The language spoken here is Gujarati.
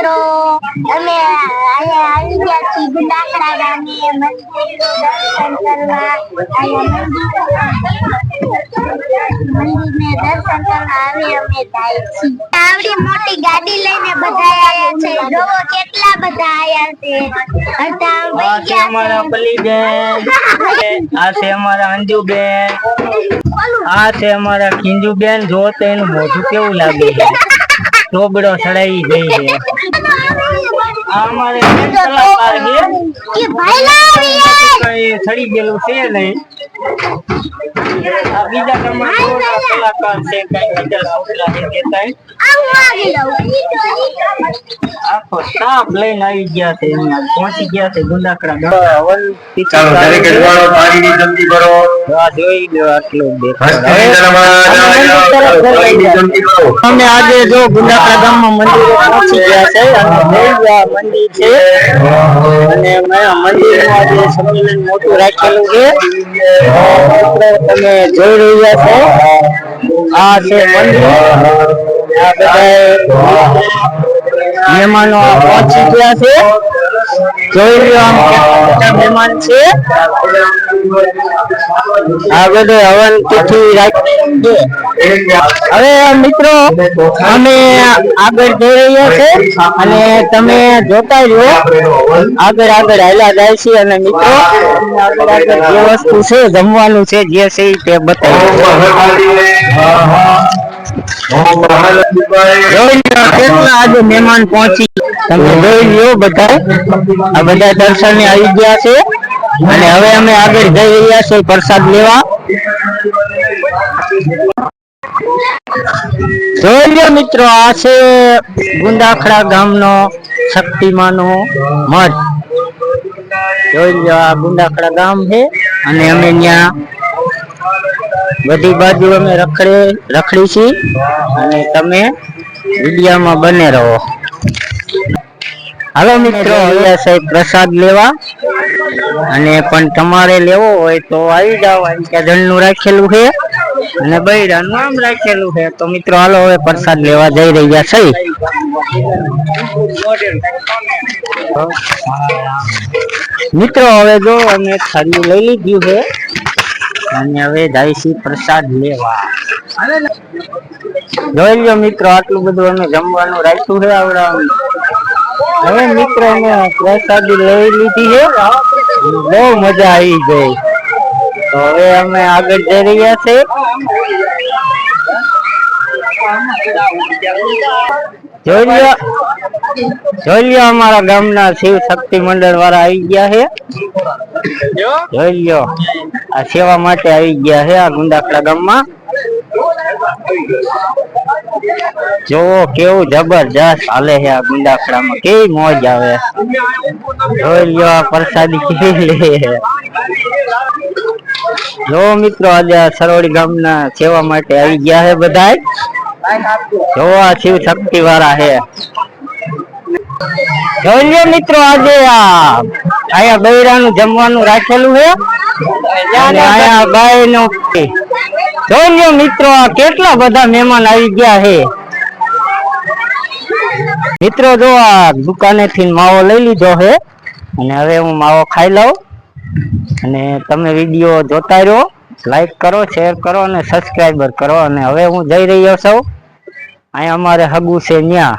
મિત્રો અમે અહીંયા આવી ગયા છીએ ગુંદાખડા ગામે મંદિરનું દર્શન કરવા. મંદિરને દર્શન કરવા આવી અમે જાય છીએ. આવડી મોટી ગાડી લઈને બધા આયા છે. જોવો કેટલા બધા આયા છે. આ છે અમારા પલીબેન, આ છે અમારા અંજુબેન, આ છે અમારા ખીંજુબેન. જો તો એનું મોઢું કેવું લાગે છે, ટોબડો સડાઈ ગઈ છે. આ અમારે કલાકાર છે, સડી ગયેલું છે નહીં. આ બીજા તમારા કલાકાર છે, કઈ બીજા છોકરા છે કેતા આખો સ્ટાફ લઈને આવી ગયા છે. પહોંચી ગયા છે ગુંદાખડા. અમે આજે જો ગુંદાખડા ગામમાં મંદિરે પહોંચી ગયા છે અને મંદિર છે અને મંદિર નું આજે સંમેલન મોટું રાખેલું છે. તમે જોઈ રહ્યા છો આ છે મંદિર. આ બધા મહેમાનો પહોંચી ગયા છે. જોઈ લો આમ કેટલા મહેમાન છે. આ બધે હવન તિથિ રાખી. હવે મિત્રો અમે આગળ જઈ રહ્યા છે અને તમે જોતા રહ્યો. આગળ હાલ્યા જાય છે અને મિત્રો આગળ જે વસ્તુ છે જમવાનું છે જે છે તે બતાવી. કેટલા આજે મહેમાન પહોંચી તમે જોઈ લો. બધા આ બધા દર્શને આવી ગયા છે અને હવે અમે આગળ જઈ રહ્યા છે પ્રસાદ લેવા. જોઈ લો મિત્રો આ છે ગુંદાખડા ગામનો શક્તિમાનો મઠ. જોઈ લો આ ગુંદાખડા ગામ છે અને અમે ત્યાં બધી બાજુ અમે રખડી છીએ અને તમે વિડીયોમાં બને રહો. હાલો મિત્રો હવે સાહેબ પ્રસાદ લેવા અને પણ તમારે લેવો હોય તો આવી જાઓ. જણનું રાખેલું છે અને બૈરાનું નામ રાખેલું છે. તો મિત્રો હાલો હવે પ્રસાદ લેવા જઈ રહ્યા છે. મિત્રો હવે જો અમે થાળી લઈ લીધું છે અને હવે જાય છે પ્રસાદ લેવા. જોઈ લો મિત્રો આટલું બધું અમે જમવાનું રાખ્યું છે આવડા. હવે મિત્રો અમે પ્રસાદી લઈ લીધી છે, બહુ મજા આવી ગઈ. તો હવે અમે આગળ જઈ રહ્યા છે. જોઈ લો અમારા ગામના શિવ શક્તિ મંડળ વાળા આવી ગયા છે. જોઈ લો આ સેવા માટે આવી ગયા છે આ ગુંદાખડા ગામમાં. જો કેવું જબરજસ્ત હાલે છે આ ગુંદાખડામાં, કેવી મોજ આવે. જોઈ લો આ પ્રસાદી કેવી લે. જો મિત્રો આજે સરોડી ગામના સેવા માટે આવી ગયા છે બધા. જો આ શિવ શક્તિ વાળા છે. જોઈ લો મિત્રો આજે અહીંયા બૈરાનું જમવાનું રાખેલું છે અને અહીંયા બાઈ નું. જોઈ લો મિત્રો કેટલા બધા મહેમાન આવી ગયા છે. મિત્રો જો આ દુકાને થી માવો લઈ લીધો છે અને હવે હું માવો ખાઈ લઉં. અને તમે વિડીયો જોતા રહ્યો, લાઈક કરો, શેર કરો અને સબસ્ક્રાઈબર કરો. અને હવે હું જઈ રહ્યો છું અહીંયા અમારે હગુ છે ન્યા